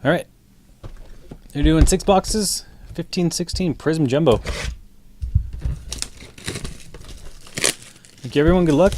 All right. They're doing 6 boxes, 15-16 Prizm Jumbo. Thank you, everyone. Good luck.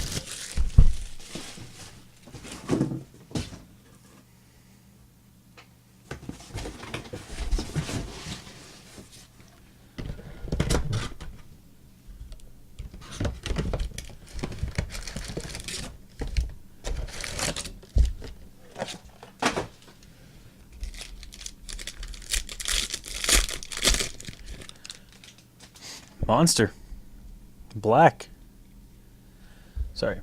Monster. Black. Sorry.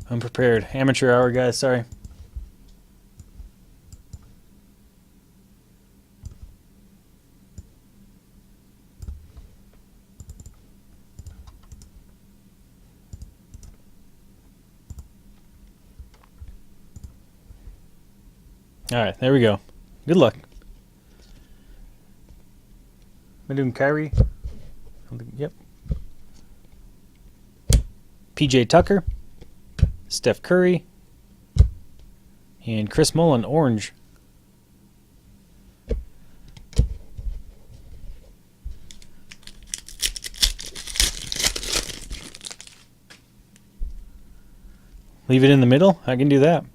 Unprepared. Amateur hour, guys. Sorry. All right, there we go. Good luck. Am I doing Kyrie? Yep. PJ Tucker, Steph Curry, and Chris Mullin, orange. Leave it in the middle? I can do that.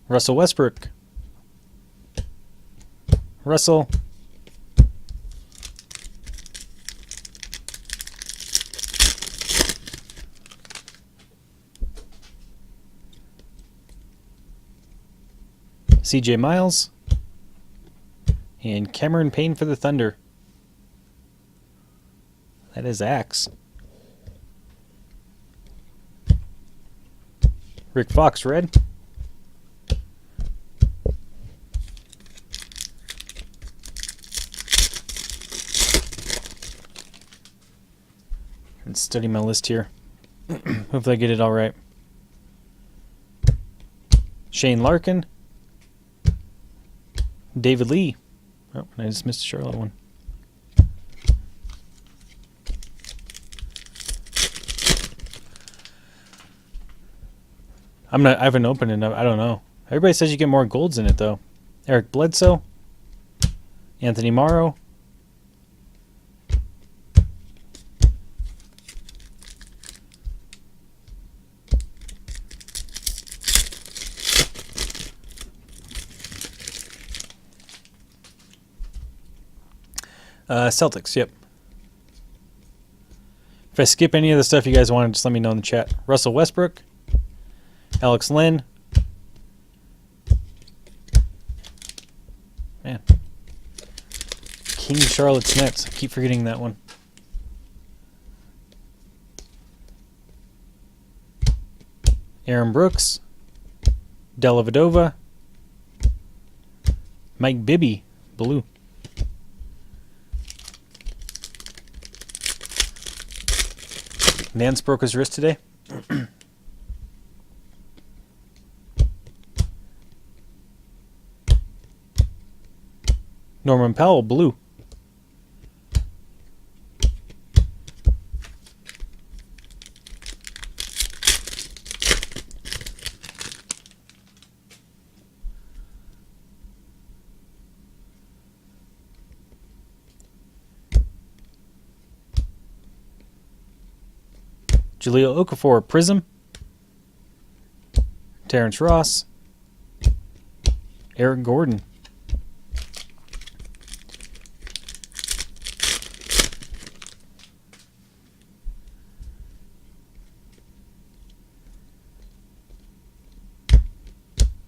Russell Westbrook. Russell. CJ Miles. And Cameron Payne for the Thunder. That is Axe. Rick Fox, red. And study my list here. Hopefully I get it all right. Shane Larkin. David Lee. Oh, I just missed the Charlotte one. I haven't opened it. I don't know. Everybody says you get more golds in it though. Eric Bledsoe. Anthony Morrow. Celtics, yep. If I skip any of the stuff you guys want, just let me know in the chat. Russell Westbrook. Alex Len. Man. King Charlotte's Nets. I keep forgetting that one. Aaron Brooks. Della Vadova. Mike Bibby. Blue. Nance broke his wrist today. Norman Powell, blue. Jahlil Okafor, Prizm. Terrence Ross. Eric Gordon.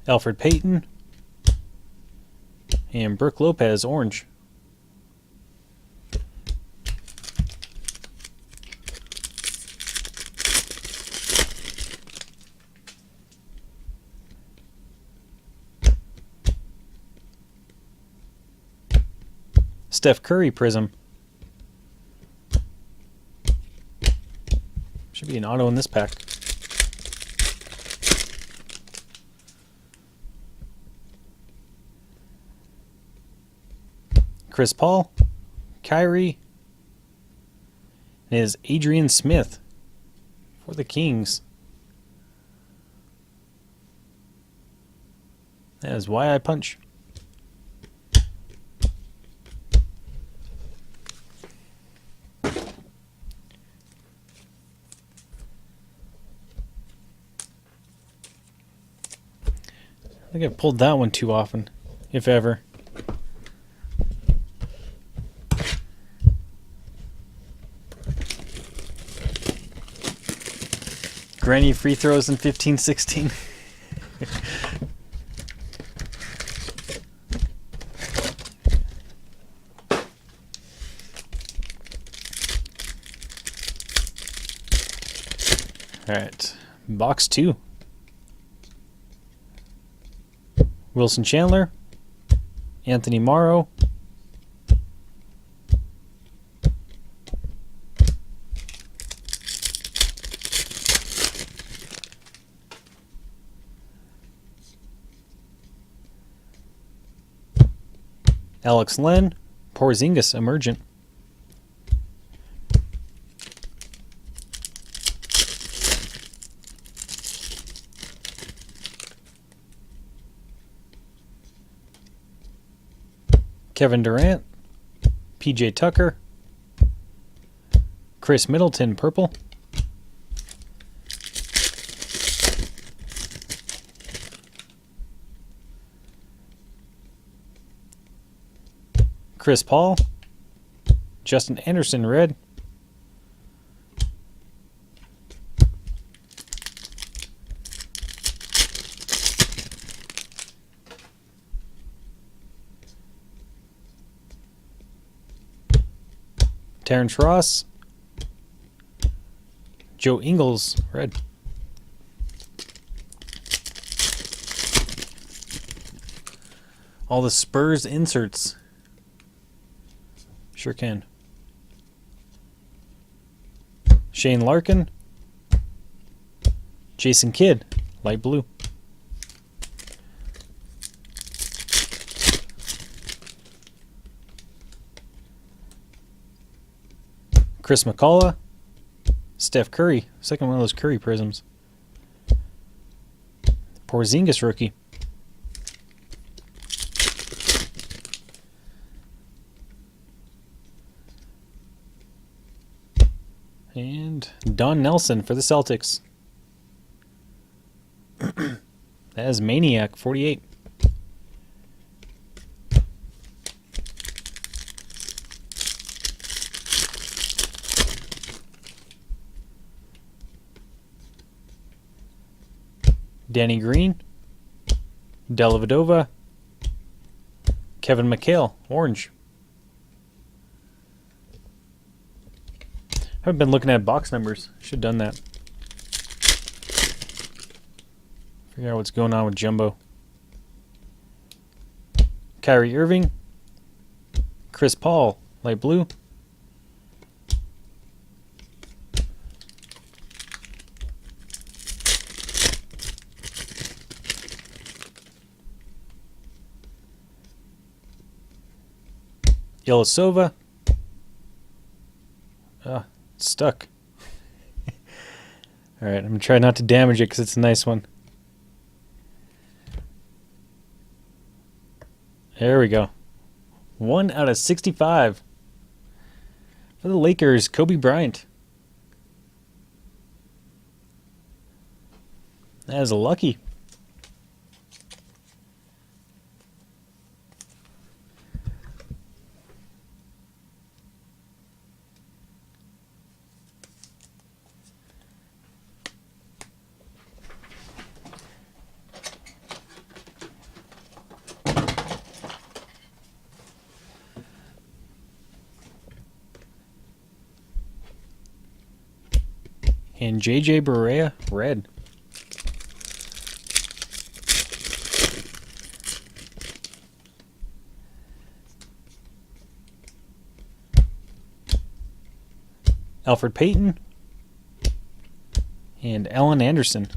Alfred Payton. And Brooke Lopez, orange. Steph Curry, Prizm. Should be an auto in this pack. Chris Paul, Kyrie, and is Adrian Smith for the Kings. That is why I punch. I think I've pulled that one too often, if ever. Granny free throws in 15-16. All right, box 2. Wilson Chandler, Anthony Morrow, Alex Len, Porzingis Emergent, Kevin Durant, PJ Tucker, Chris Middleton Purple, Chris Paul, Justin Anderson Red, Terrence Ross, Joe Ingles Red, all the Spurs inserts. Sure can. Shane Larkin, Jason Kidd, light blue. Chris McCullough, Steph Curry, second one of those Curry prisms. Porzingis rookie. And Don Nelson for the Celtics. That is Maniac 48. Danny Green, Dellavedova, Kevin McHale, orange. Haven't been looking at box numbers. Should have done that. Figure out what's going on with Jumbo. Kyrie Irving, Chris Paul, light blue. Ilyasova. It's stuck. Alright, I'm going to try not to damage it because it's a nice one. There we go. 1 out of 65. For the Lakers, Kobe Bryant. That is a lucky. And JJ Barea, red. Alfred Payton, And Ellen Anderson.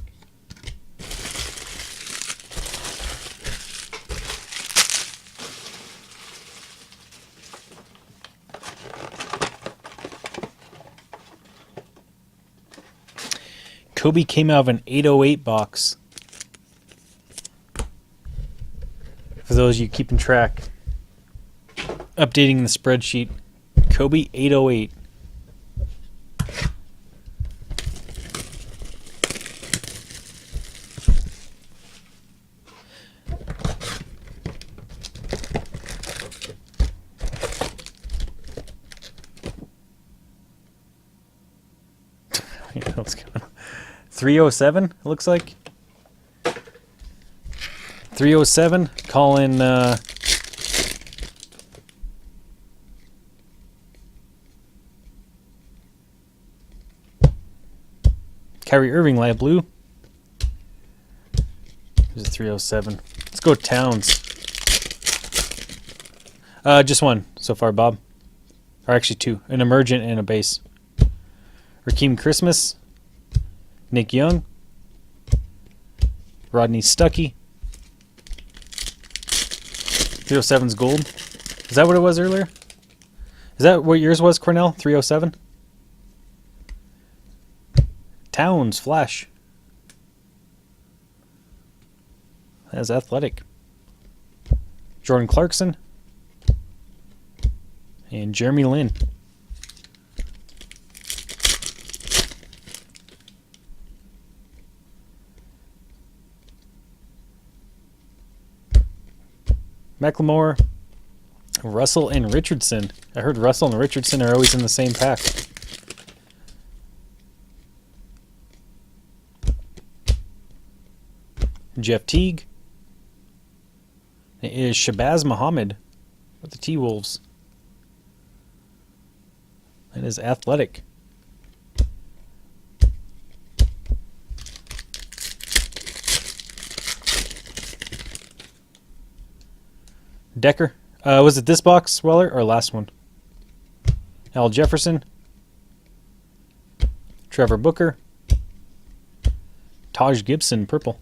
Kobe came out of an 808 box. For those of you keeping track, updating the spreadsheet, Kobe 808. What's going on? 307, it looks like. 307, calling Kyrie Irving, light blue. There's a 307. Let's go Towns. Just one so far, Bob. Or actually two. An emergent and a base. Rakeem Christmas. Nick Young. Rodney Stuckey. 307's gold. Is that what it was earlier? Is that what yours was, Cornell? 307? Towns, Flash. That's athletic. Jordan Clarkson. And Jeremy Lin. McLemore, Russell, and Richardson. I heard Russell and Richardson are always in the same pack. Jeff Teague. It is Shabazz Muhammad with the T-Wolves. That is athletic. Decker. Was it this box, Weller, or last one? Al Jefferson. Trevor Booker. Taj Gibson, purple.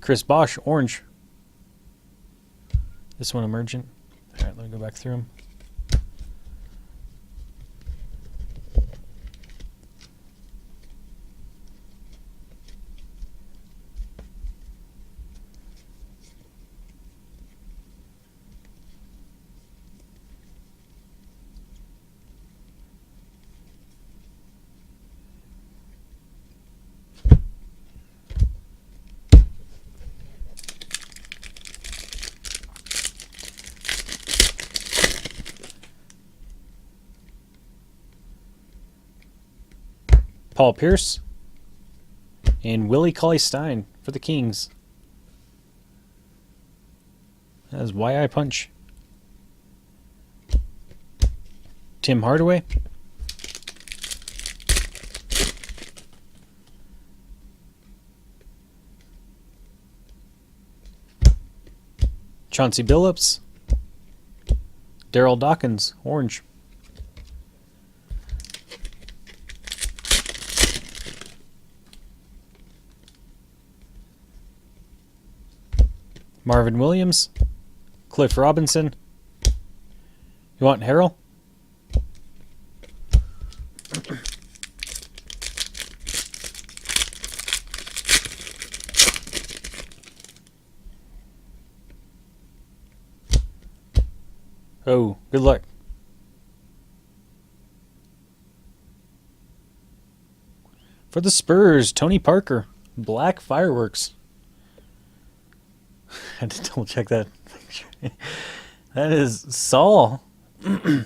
Chris Bosh, orange. This one emergent. All right, let me go back through them. Paul Pierce and Willie Cauley-Stein for the Kings. That is YI Punch. Tim Hardaway. Chauncey Billups. Daryl Dawkins, orange. Marvin Williams, Cliff Robinson. You want Harrell? Oh, good luck. For the Spurs, Tony Parker, black fireworks. I had to double check that. That is Saul. Do you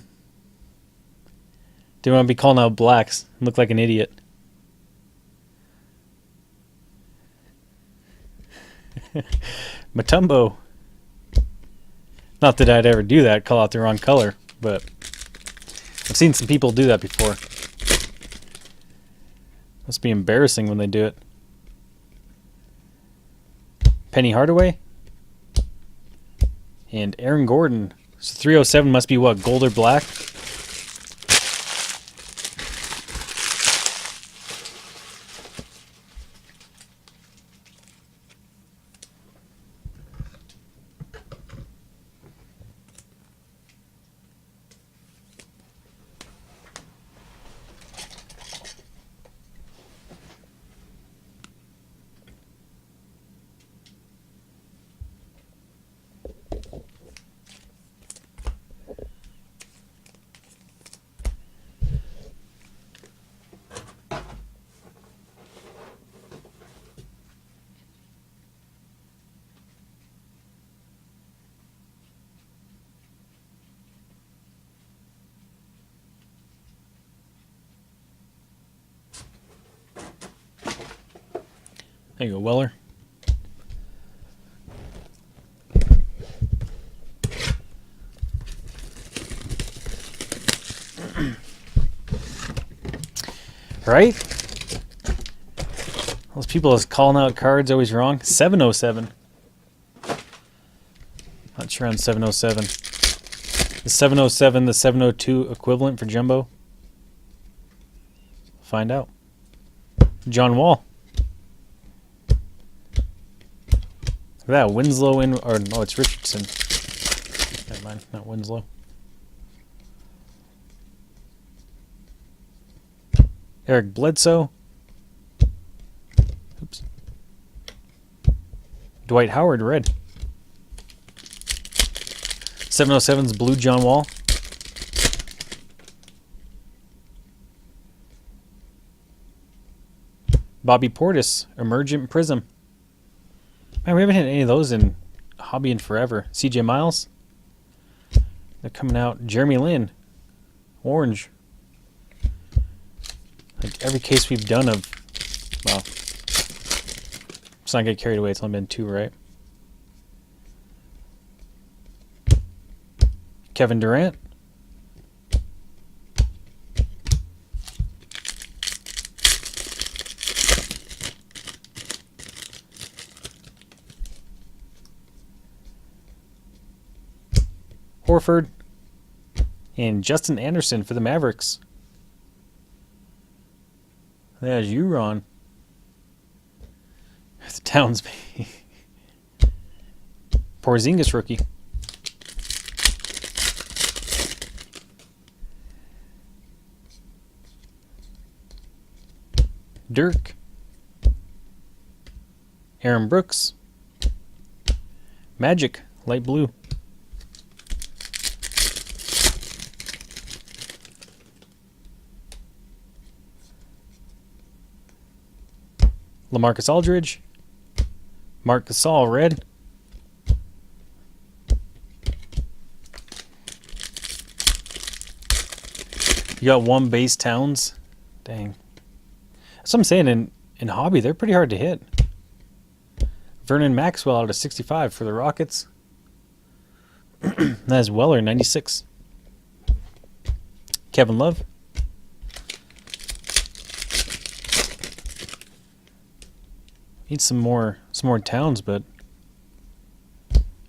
want to be calling out blacks? Look like an idiot. Mutombo. Not that I'd ever do that, call out the wrong color, but I've seen some people do that before. Must be embarrassing when they do it. Penny Hardaway. And Aaron Gordon. So 307 must be what, gold or black? There you go, Weller. Right? Those people is calling out cards always wrong. 707. Not sure on 707. The 707, the 702 equivalent for Jumbo? Find out. John Wall. Look at that, Winslow in, or no, it's Richardson. Never mind, not Winslow. Eric Bledsoe. Oops. Dwight Howard, red. 707's blue John Wall. Bobby Portis, emergent Prizm. Man, we haven't hit any of those in hobby in forever. CJ Miles. They're coming out. Jeremy Lin, orange. Like every case we've done of, well, let's not get carried away. It's only been 2, right? Kevin Durant. Horford. And Justin Anderson for the Mavericks. There's you, Ron. The Towns. Porzingis rookie. Dirk. Aaron Brooks. Magic, light blue. LaMarcus Aldridge. Marc Gasol, red. You got one base Towns. Dang. That's what I'm saying. In hobby, they're pretty hard to hit. Vernon Maxwell out of 65 for the Rockets. That's Weller, 96. Kevin Love. Need some more Towns, but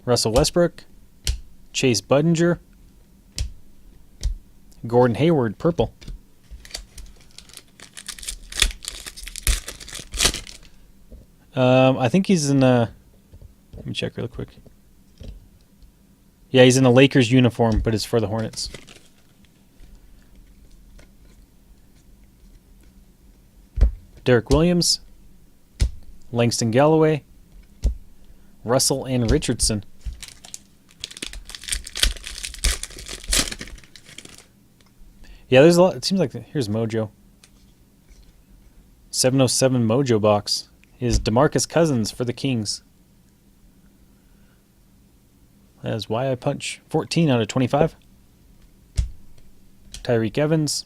Russell Westbrook, Chase Budinger, Gordon Hayward, purple. I think he's in let me check real quick. Yeah, he's in the Lakers uniform, but it's for the Hornets. Derek Williams, Langston Galloway, Russell and Richardson. Yeah, there's a lot. It seems like here's Mojo. 707 Mojo box is DeMarcus Cousins for the Kings. That's why I punch 14 out of 25. Tyreek Evans.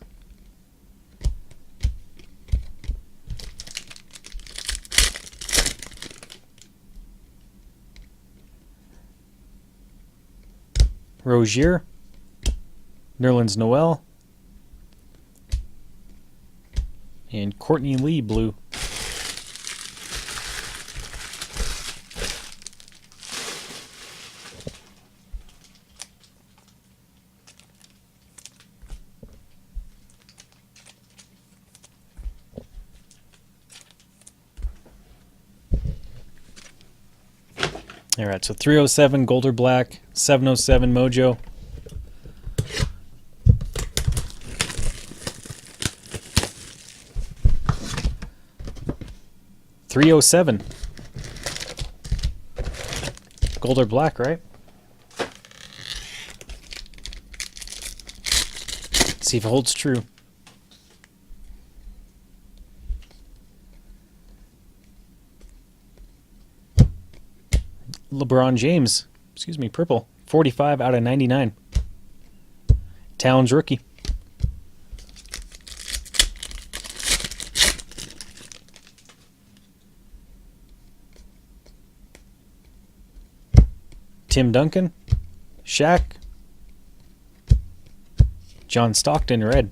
Rozier. Nerlens Noel. And Courtney Lee, blue. All right, so 307 gold or black, 707 mojo. $307 gold or black, right? See if it holds true. LeBron James, excuse me, purple, 45 out of 99. Towns rookie. Tim Duncan, Shaq, John Stockton, red.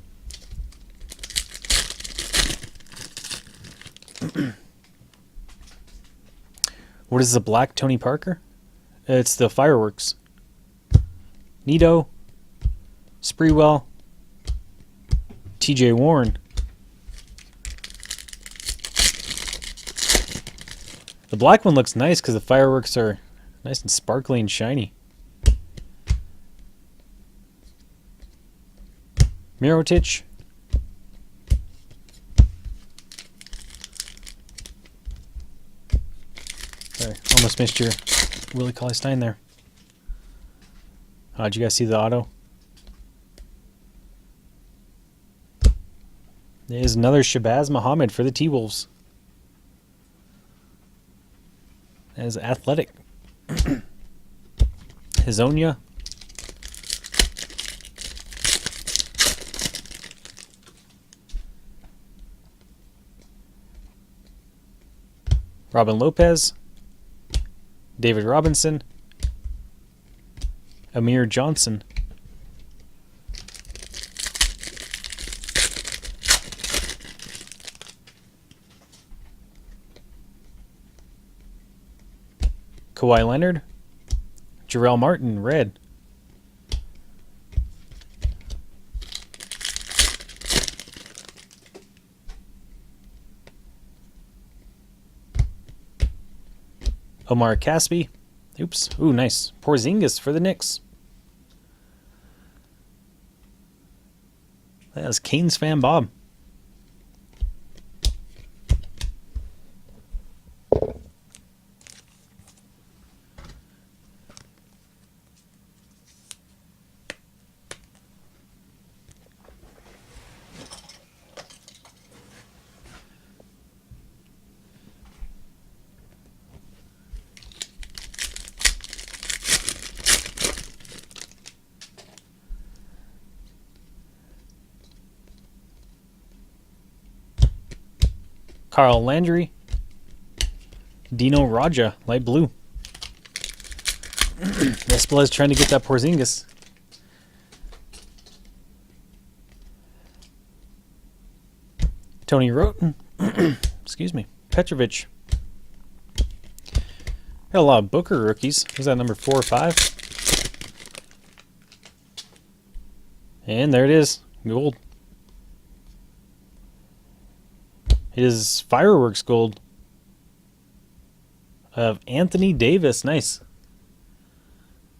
What is the black Tony Parker? It's the fireworks. Nito, Spreewell, TJ Warren. The black one looks nice because the fireworks are nice and sparkly and shiny. Mirotic. Sorry, almost missed your Willie Cauley-Stein there. Did you guys see the auto? There's another Shabazz Muhammad for the T-Wolves. That is athletic. Hazonia. Robin Lopez. David Robinson. Amir Johnson. Kawhi Leonard. Jarrell Martin, red. Omar Caspi. Oops. Ooh, nice. Porzingis for the Knicks. That was Canes fan Bob. Carl Landry. Dino Raja, light blue. Espelez trying to get that Porzingis. Tony Roten. Excuse me. Petrovic. Got a lot of Booker rookies. Was that number 4 or 5? And there it is. Gold. It is fireworks gold of Anthony Davis. Nice.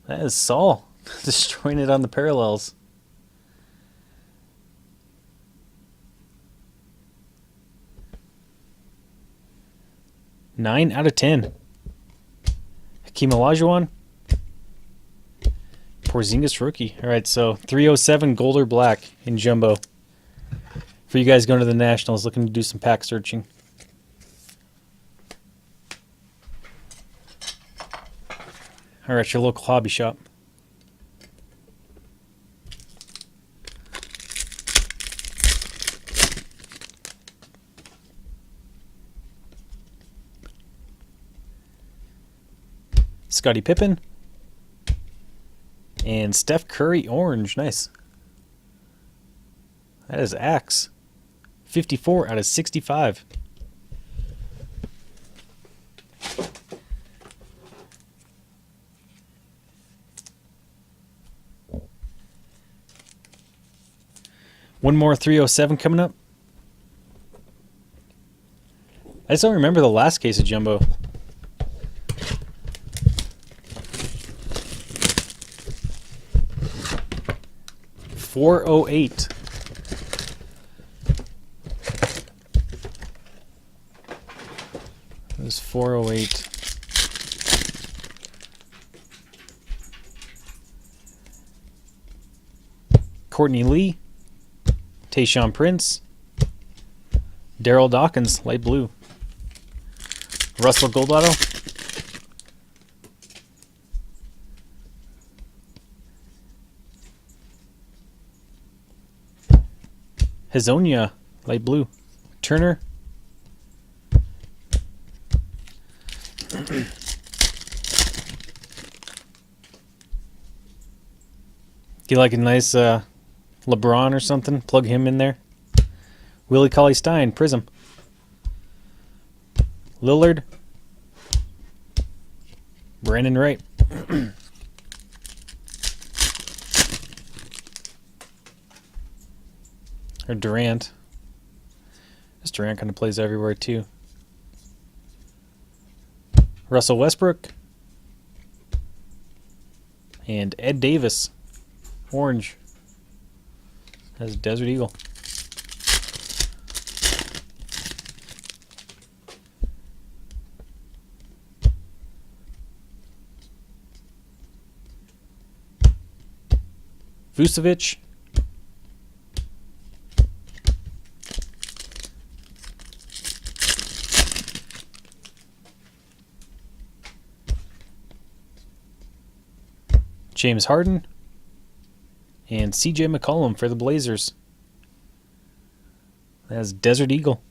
That is Saul destroying it on the parallels. Nine out of 10. Hakeem Olajuwon. Porzingis rookie. All right, so 307 gold or black in jumbo. For you guys going to the Nationals looking to do some pack searching. All right, your local hobby shop. Scottie Pippen. And Steph Curry orange. Nice. That is Axe. 54 out of 65. One more 307 coming up. I just don't remember the last case of jumbo. 408. It was 408. Courtney Lee, Tayshaun Prince, Daryl Dawkins, light blue, Russell Gold Auto, Hazonia, light blue, Turner, you like a nice LeBron or something? Plug him in there. Willie Cauley-Stein, Prizm. Lillard. Brandon Wright. Or Durant. This Durant kind of plays everywhere too. Russell Westbrook. And Ed Davis. Orange. Has Desert Eagle. Vucevic. James Harden. And CJ McCollum for the Blazers. That's Desert Eagle.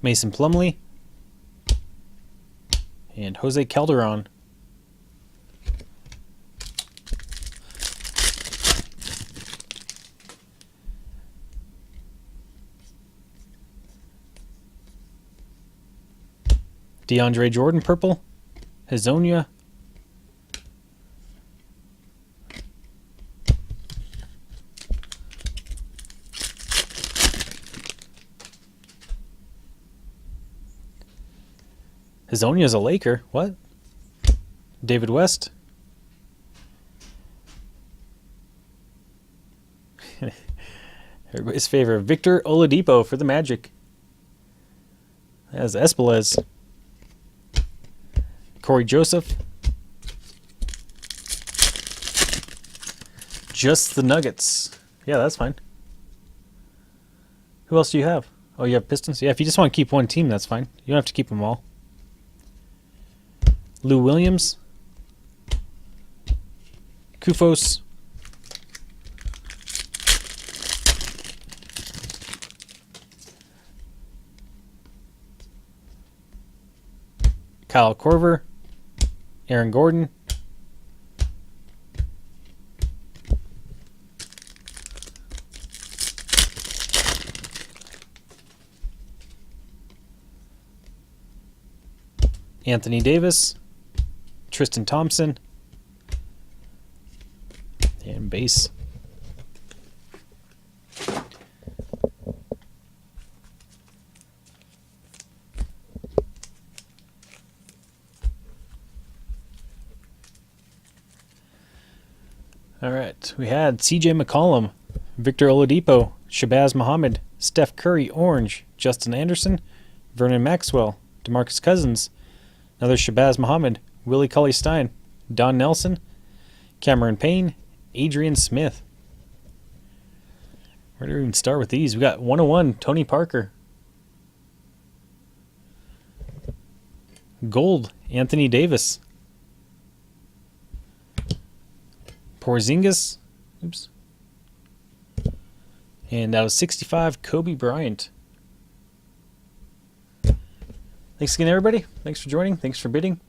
Mason Plumlee. And Jose Calderon. DeAndre Jordan, purple. Hazonia. Hazonia's a Laker. What? David West. Everybody's favorite. Victor Oladipo for the Magic. That's Espelez. Corey Joseph. Just the Nuggets. Yeah, that's fine. Who else do you have? Oh, you have Pistons? Yeah, if you just want to keep one team, that's fine. You don't have to keep them all. Lou Williams. Kufos. Kyle Korver. Aaron Gordon. Anthony Davis. Tristan Thompson. And base. All right, we had CJ McCollum, Victor Oladipo, Shabazz Muhammad, Steph Curry, orange, Justin Anderson, Vernon Maxwell, DeMarcus Cousins, another Shabazz Muhammad, Willie Cauley-Stein, Don Nelson, Cameron Payne, Adrian Smith. Where do we even start with these? We got 101, Tony Parker. Gold, Anthony Davis. Porzingis. Oops. And that was 65, Kobe Bryant. Thanks again, everybody. Thanks for joining. Thanks for bidding.